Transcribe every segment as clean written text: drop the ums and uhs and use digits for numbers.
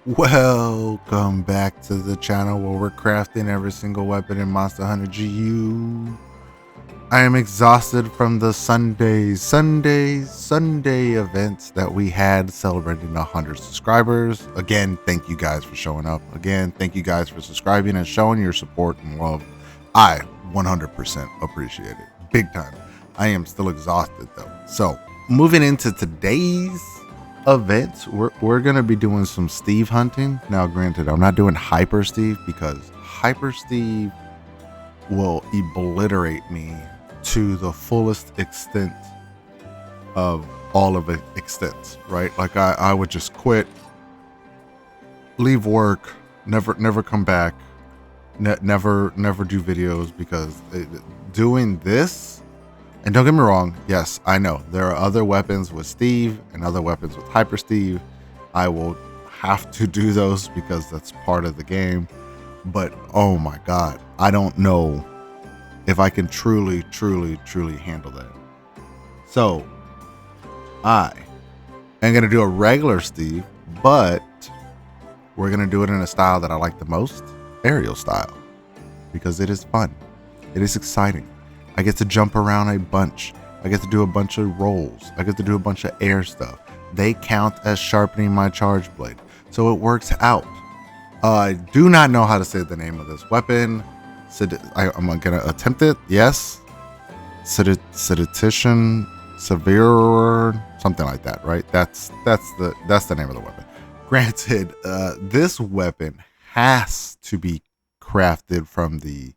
Welcome back to the channel where we're crafting every single weapon in Monster Hunter GU. I am exhausted from the Sunday events that we had celebrating 100 subscribers. Again, thank you guys for showing up. Again, thank you guys for subscribing and showing your support and love. I 100% appreciate it. Big time. I am still exhausted though. So, moving into today's events, we're gonna be doing some Steve hunting. Now granted, I'm not doing Hyper Steve because Hyper Steve will obliterate me to the fullest extent of all of it extents, right? Like I would just quit, leave work, never come back, never do videos because doing this. And don't get me wrong, yes, I know there are other weapons with Steve and other weapons with Hyper Steve. I will have to do those because that's part of the game. But oh my god, I don't know if I can truly handle that. So I am going to do a regular Steve, but we're going to do it in a style that I like the most, aerial style, because it is fun. It is exciting. I get to jump around a bunch. I get to do a bunch of rolls. I get to do a bunch of air stuff. They count as sharpening my charge blade. So it works out. I do not know how to say the name of this weapon. I'm going to attempt it. Yes. Sedition, severe, something like that, right? That's the name of the weapon. Granted, this weapon has to be crafted from the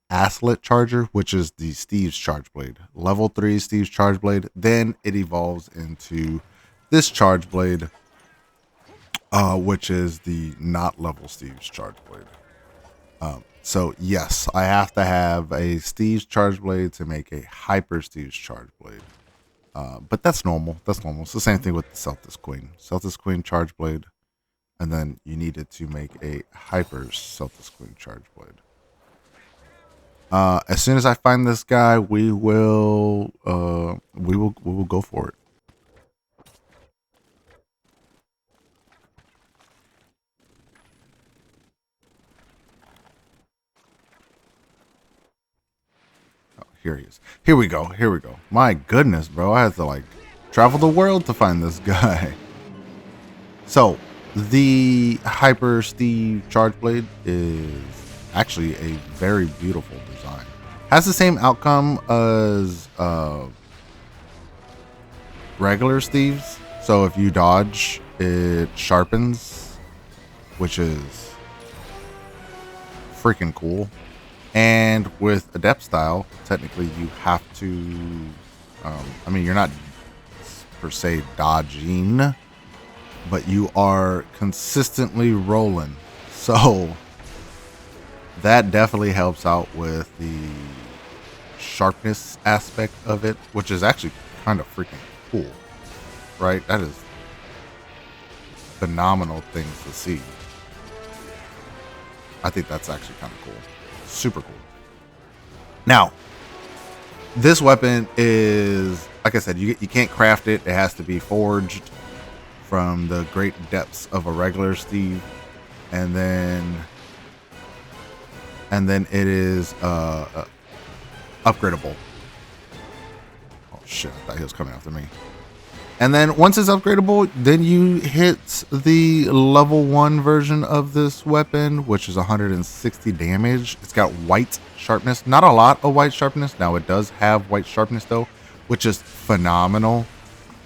Aslet charger, which is the Steve's charge blade, level 3 Steve's charge blade. Then it evolves into this charge blade, which is the not level Steve's charge blade. So yes, I have to have a Steve's charge blade to make a Hyper Steve's charge blade. But that's normal. That's normal. It's the same thing with the Celtis Queen. Celtis Queen charge blade, and then you need it to make a Hyper Celtis Queen charge blade. As soon as I find this guy, we will go for it. Oh, here he is. Here we go. Here we go. My goodness, bro. I had to like travel the world to find this guy. So the Hyper Steve charge blade is actually a very beautiful design. Has the same outcome as regular Steve's. So if you dodge, it sharpens, which is freaking cool. And with Adept style, technically you have to, I mean, you're not per se dodging, but you are consistently rolling. So that definitely helps out with the sharpness aspect of it, which is actually kind of freaking cool, right? That is phenomenal things to see. I think that's actually kind of cool. Super cool. Now, this weapon is, like I said, you can't craft it. It has to be forged from the great depths of a regular Steve. And then it is upgradable. Oh shit, I thought he was coming after me. And then once it's upgradable, then you hit the level 1 version of this weapon, which is 160 damage. It's got white sharpness. Not a lot of white sharpness. Now it does have white sharpness though, which is phenomenal.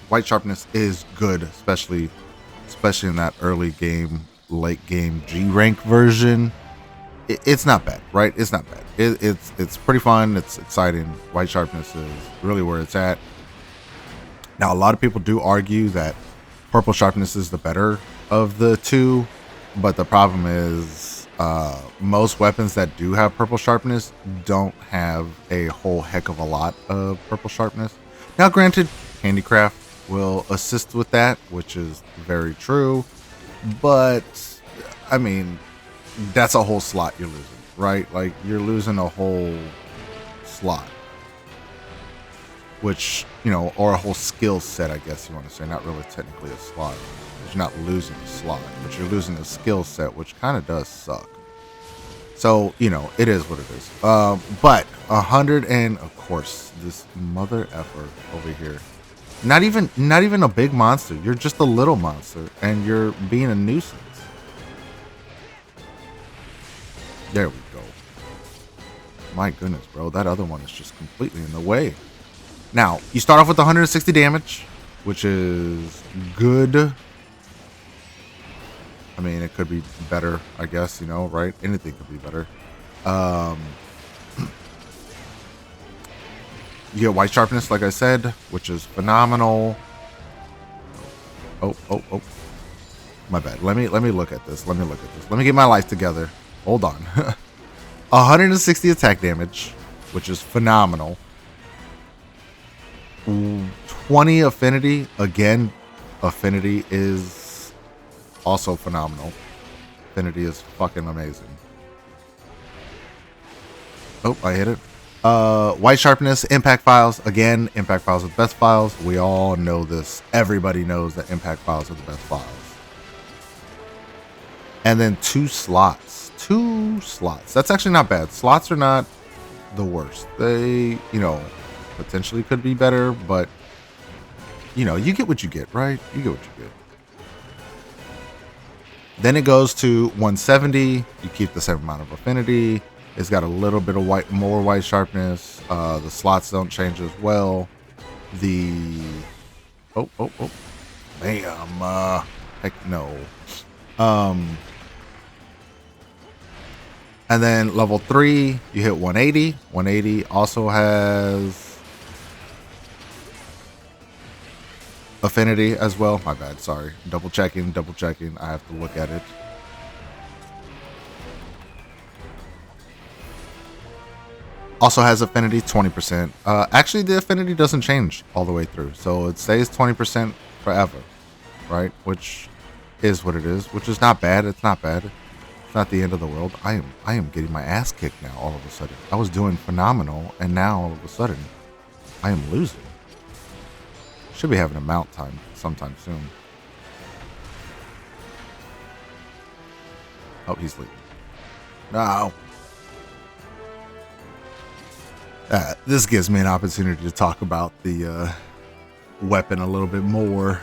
White sharpness is good, especially in that early game, late game G rank version. It's not bad, right? It's not bad. It's pretty fun. It's exciting. White sharpness is really where it's at. Now, a lot of people do argue that purple sharpness is the better of the two, but the problem is most weapons that do have purple sharpness don't have a whole heck of a lot of purple sharpness. Now, granted, handicraft will assist with that, which is very true, but I mean, that's a whole slot you're losing, right? Like, you're losing a whole slot. which, you know, or a whole skill set, I guess you want to say, not really technically a slot. You're not losing a slot, but you're losing a skill set, which kind of does suck. So, you know, it is what it is. But 100 and, of course, this mother effer over here. Not even a big monster. You're just a little monster, and you're being a nuisance. There we go. My goodness, bro. That other one is just completely in the way. Now, you start off with 160 damage, which is good. I mean, it could be better, I guess, you know, right? Anything could be better. You get white sharpness, like I said, which is phenomenal. Oh. My bad. Let me look at this. Let me get my life together. Hold on. 160 attack damage, which is phenomenal. 20 affinity. Again, affinity is also phenomenal. Affinity is fucking amazing. Oh, I hit it. White sharpness, impact files. Again, impact files are the best files. We all know this. Everybody knows that impact files are the best files. And then 2 slots. 2 slots. That's actually not bad. Slots are not the worst. They, you know, potentially could be better, but, you know, you get what you get, right? You get what you get. Then it goes to 170. You keep the same amount of affinity. It's got a little bit of more white sharpness. The slots don't change as well. The oh, bam. Heck no. And then level 3, you hit 180. 180 also has affinity as well. My bad, sorry. Double checking. I have to look at it. Also has affinity 20%. Actually, the affinity doesn't change all the way through, so it stays 20% forever, right? Which is what it is, which is not bad. It's not bad. It's not the end of the world. I am getting my ass kicked now. All of a sudden, I was doing phenomenal, and now all of a sudden, I am losing. Should be having a mount time sometime soon. Oh, he's leaving. No. This gives me an opportunity to talk about the weapon a little bit more.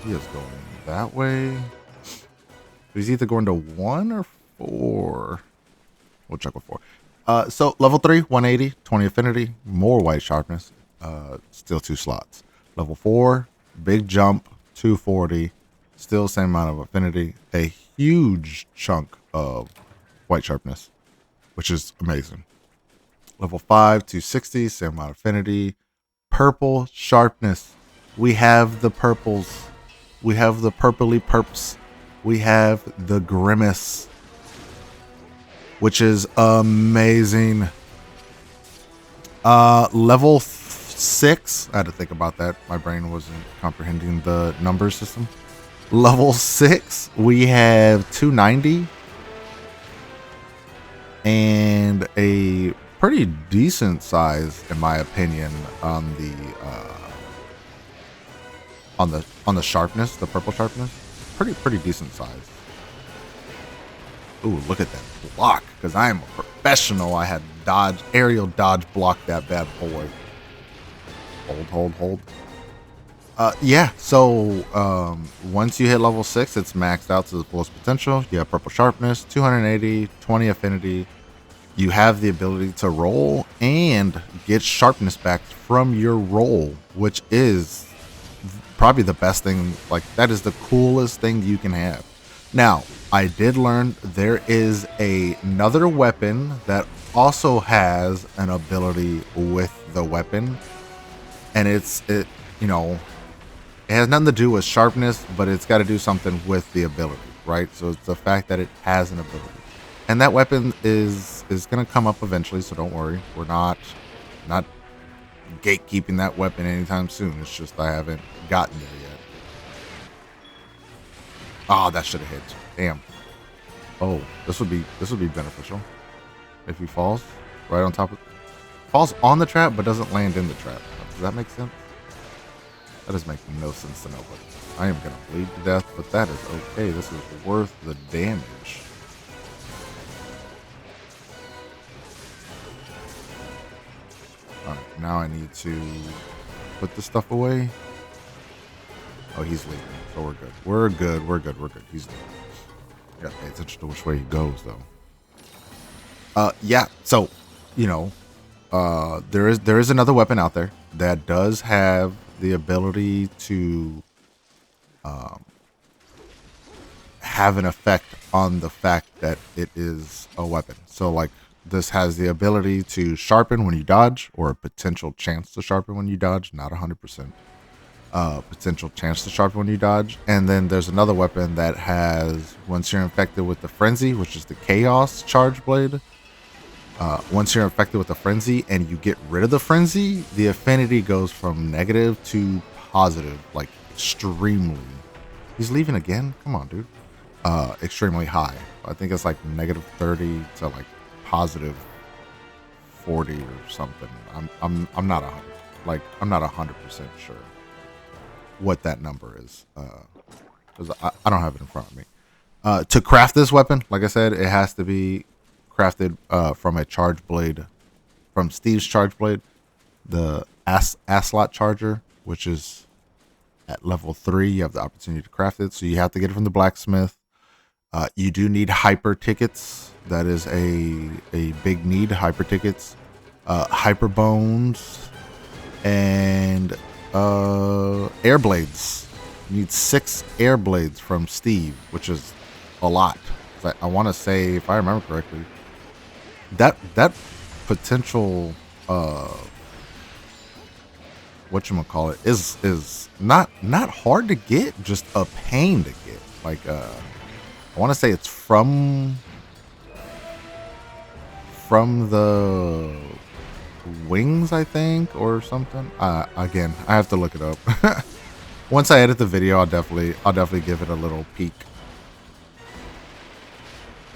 He is going that way. He's either going to 1 or 4. We'll check with 4. So level 3, 180, 20 affinity, more white sharpness, still 2 slots. Level 4, big jump, 240, still same amount of affinity, a huge chunk of white sharpness, which is amazing. Level 5, 260, same amount of affinity, purple sharpness. We have the purples. We have the purpley perps. We have the grimace, which is amazing. Level 6, I had to think about that. My brain wasn't comprehending the number system. Level 6, we have 290 and a pretty decent size, in my opinion, on the sharpness, the purple sharpness. Pretty decent size. Ooh, look at that block, because I am a professional. I had aerial dodge block that bad boy. Hold. Yeah, so once you hit level 6, it's maxed out to the fullest potential. You have purple sharpness, 280, 20 affinity. You have the ability to roll and get sharpness back from your roll, which is probably the best thing. Like, that is the coolest thing you can have. Now, I did learn there is another weapon that also has an ability with the weapon, and it has nothing to do with sharpness, but it's got to do something with the ability, right? So it's the fact that it has an ability, and that weapon is going to come up eventually, so don't worry. We're not gatekeeping that weapon anytime soon. It's just I haven't gotten there yet. Oh, that should have hit. Damn. Oh, this would be beneficial if he falls right on top of, falls on the trap but doesn't land in the trap. Does that make sense? That is making no sense to nobody. I am gonna bleed to death, but that is okay. This is worth the damage. Alright, now I need to put this stuff away. Oh, he's leaving, so we're good. We're good, we're good, we're good. He's leaving. Gotta pay attention to which way he goes, though. Yeah, so, you know, there is another weapon out there that does have the ability to have an effect on the fact that it is a weapon. So like this has the ability to sharpen when you dodge, or a potential chance to sharpen when you dodge, not 100%. Potential chance to sharpen when you dodge. And then there's another weapon that has, once you're infected with the frenzy, which is the chaos charge blade, once you're infected with a frenzy and you get rid of the frenzy, the affinity goes from negative to positive, like extremely. He's leaving again? Come on, dude. Extremely high. I think it's like negative 30 to like positive 40 or something. I'm not 100. Like I'm not 100% sure what that number is, because I don't have it in front of me. To craft this weapon, like I said, it has to be crafted from a charge blade, from Steve's charge blade, the Aslot charger, which is at level 3. You have the opportunity to craft it, so you have to get it from the blacksmith. You do need hyper tickets. That is a big need. Hyper tickets, hyper bones, and air blades. You need 6 air blades from Steve, which is a lot. I want to say, if I remember correctly, that potential whatchamacallit is not hard to get, just a pain to get. Like I want to say it's from the wings, I think, or something. Again, I have to look it up. Once I edit the video, I'll definitely give it a little peek.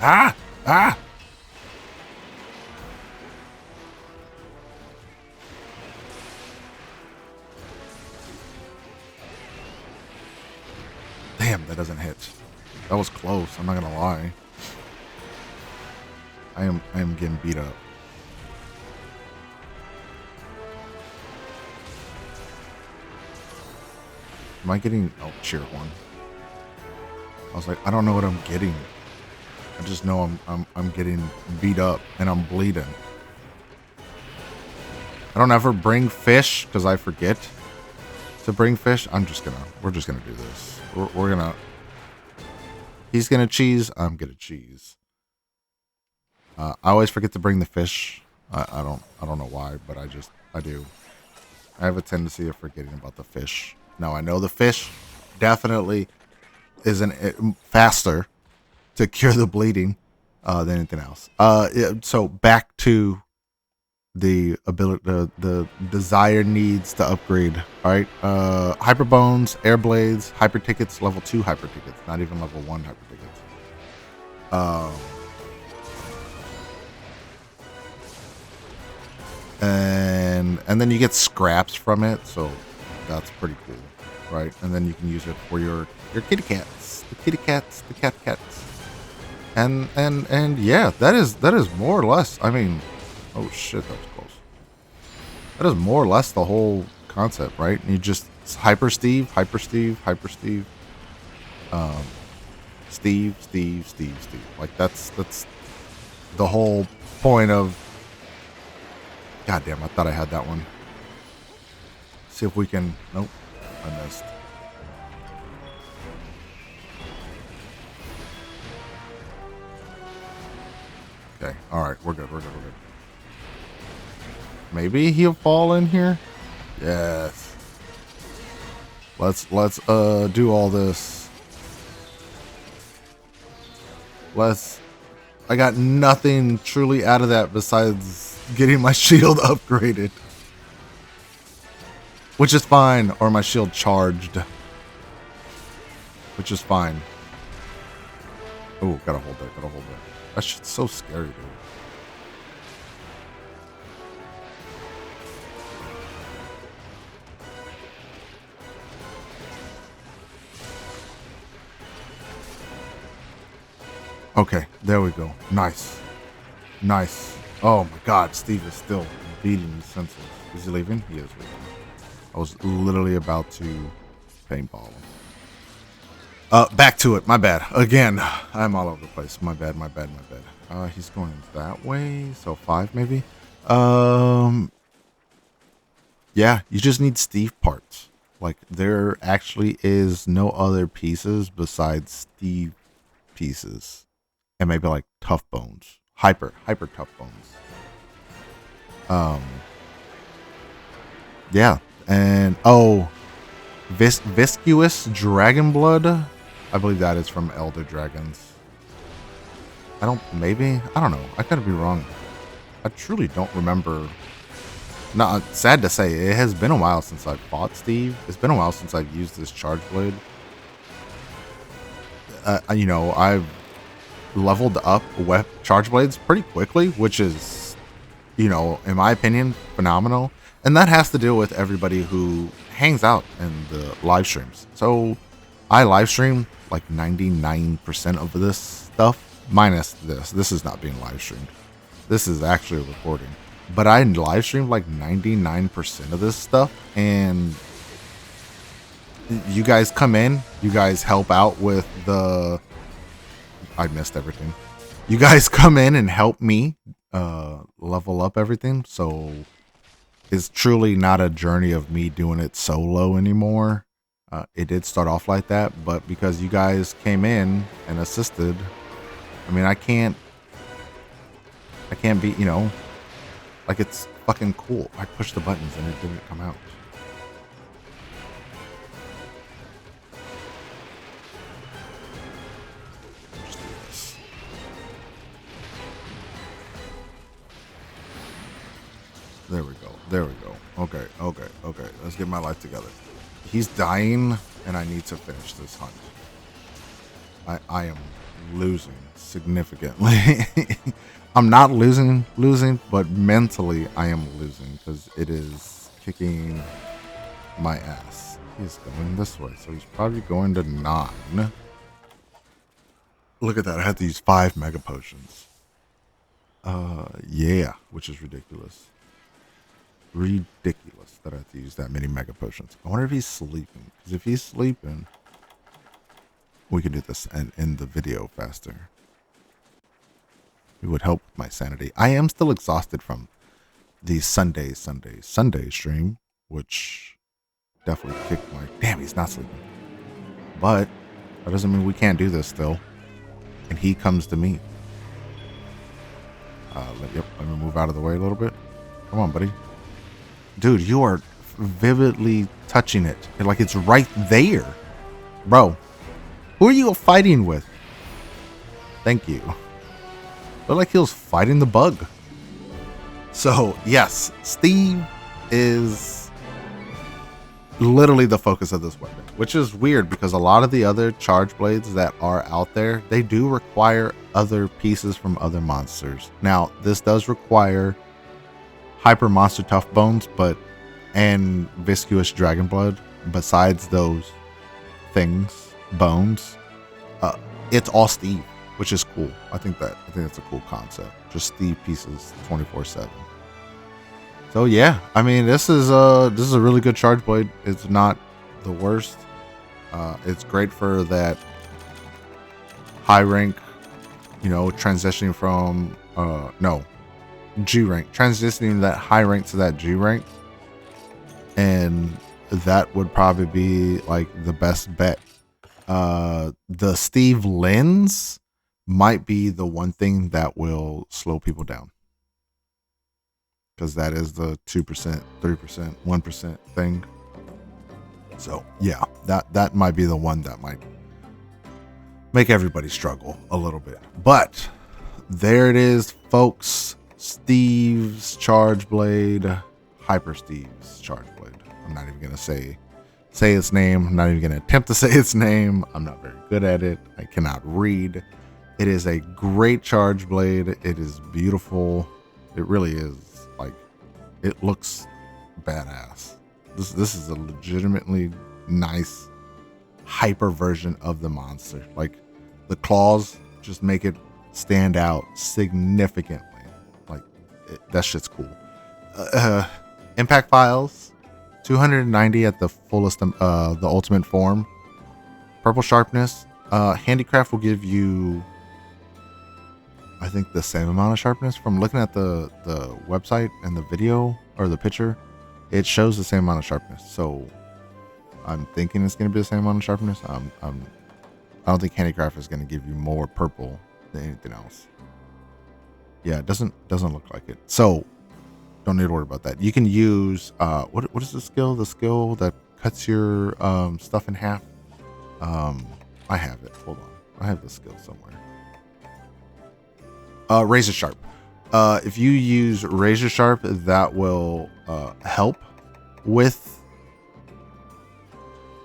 Ah! Damn, that doesn't hit. That was close, I'm not gonna lie. I am getting beat up. Am I getting... Oh, cheer one. I was like, I don't know what I'm getting. I just know I'm getting beat up and I'm bleeding. I don't ever bring fish because I forget to bring fish. We're just gonna do this. We're gonna... He's gonna cheese, I'm gonna cheese. I always forget to bring the fish. I don't know why, but I do. I have a tendency of forgetting about the fish. Now I know the fish definitely isn't faster to cure the bleeding than anything else. So back to the ability, the desired needs to upgrade. All right, hyper bones, air blades, hyper tickets, level 2 hyper tickets, not even level 1 hyper tickets. And then you get scraps from it, so that's pretty cool, right? And then you can use it for your kitty cats, the cat cats, and yeah, that is more or less. I mean, oh shit, that was close. That is more or less the whole concept, right? And you just hyper Steve, Steve. Like that's the whole point of. God damn, I thought I had that one. See if we can... Nope, I missed. Okay, alright, we're good. Maybe he'll fall in here? Yes. Let's do all this. I got nothing truly out of that besides getting my shield upgraded, which is fine, or my shield charged, which is fine. Oh, gotta hold that. That shit's so scary, dude. Okay, there we go. Nice. Nice. Oh my god, Steve is still beating me senseless. Is he leaving? He is leaving. I was literally about to paintball him. Back to it. My bad. Again, I'm all over the place. My bad, my bad, my bad. He's going that way. So 5 maybe. Yeah, you just need Steve parts. Like, there actually is no other pieces besides Steve pieces. And maybe like tough bones. Hyper tough bones. Yeah. And oh, viscous dragon blood. I believe that is from Elder Dragons. I don't know. I could be wrong. I truly don't remember. No, sad to say, it has been a while since I've fought Steve. It's been a while since I've used this charge blade. You know, I've leveled up charge blades pretty quickly, which is, you know, in my opinion, phenomenal. And that has to do with everybody who hangs out in the live streams. So I live stream like 99% of this stuff, minus this. This is not being live streamed. This is actually a recording. But I live stream like 99% of this stuff, and you guys come in, you guys help out with the... I missed everything. You guys come in and help me level up everything, so it's truly not a journey of me doing it solo anymore. It did start off like that, but because you guys came in and assisted, I mean, I can't be, you know, like, it's fucking cool. I pushed the buttons and it didn't come out. Just do this. There we go. There we go. Okay, okay, okay. Let's get my life together. He's dying, and I need to finish this hunt. I am losing significantly. I'm not losing, but mentally I am losing because it is kicking my ass. He's going this way, so he's probably going to 9. Look at that. I had to use 5 mega potions. Yeah, which is ridiculous. Ridiculous that I have to use that many mega potions. I wonder if he's sleeping. Because if he's sleeping, we could do this and end the video faster. It would help with my sanity. I am still exhausted from the Sunday stream, which definitely kicked my... Damn, he's not sleeping. But that doesn't mean we can't do this still. And he comes to me. Let me move out of the way a little bit. Come on, buddy. Dude, you are vividly touching it. Like, it's right there. Bro, who are you fighting with? Thank you. Looked like he was fighting the bug. So, yes, Steve is literally the focus of this weapon, which is weird because a lot of the other charge blades that are out there, they do require other pieces from other monsters. Now, this does require hyper monster tough bones, and viscous dragon blood. Besides those things, bones, it's all Steve, which is cool. I think that's a cool concept. Just Steve pieces 24/7. So yeah, I mean, this is a really good charge blade. It's not the worst. It's great for that high rank, you know, transitioning from G rank, transitioning that high rank to that G rank, and that would probably be like the best bet. The Steve lens might be the one thing that will slow people down, because that is the 2%, 3%, 1% thing. So yeah, that might be the one that might make everybody struggle a little bit. But there it is, folks. Steve's charge blade, Hyper Steve's charge blade. I'm not even gonna say its name. I'm not even gonna attempt to say its name. I'm not very good at it. I cannot read. It is a great charge blade. It is beautiful. It really is. Like, it looks badass. This is a legitimately nice hyper version of the monster. Like, the claws just make it stand out significantly. Like that shit's cool. Impact files, 290 at the fullest, the ultimate form. Purple sharpness. Handicraft will give you, I think, the same amount of sharpness. From looking at the website and the video or the picture, it shows the same amount of sharpness. So I'm thinking it's going to be the same amount of sharpness. I don't think handicraft is going to give you more purple than anything else. Yeah, it doesn't look like it. So don't need to worry about that. You can use what is the skill? The skill that cuts your stuff in half. I have it. Hold on. I have the skill somewhere. Razor sharp. If you use razor sharp, that will help with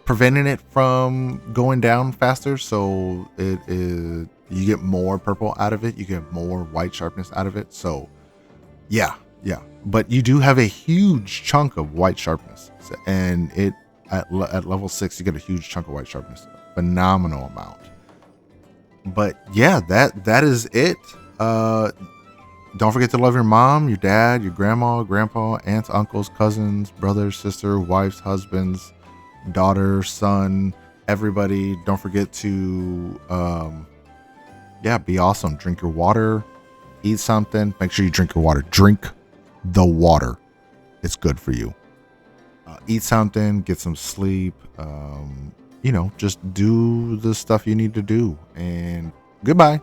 preventing it from going down faster. So you get more purple out of it. You get more white sharpness out of it. So yeah. But you do have a huge chunk of white sharpness, and it at level 6 you get a huge chunk of white sharpness. Phenomenal amount. But yeah, that is it. Don't forget to love your mom, your dad, your grandma, grandpa, aunts, uncles, cousins, brothers, sister, wives, husbands, daughter, son, everybody. Don't forget to be awesome. Drink your water, eat something. Make sure you drink your water. Drink the water. It's good for you. Eat something, get some sleep. Just do the stuff you need to do. And goodbye.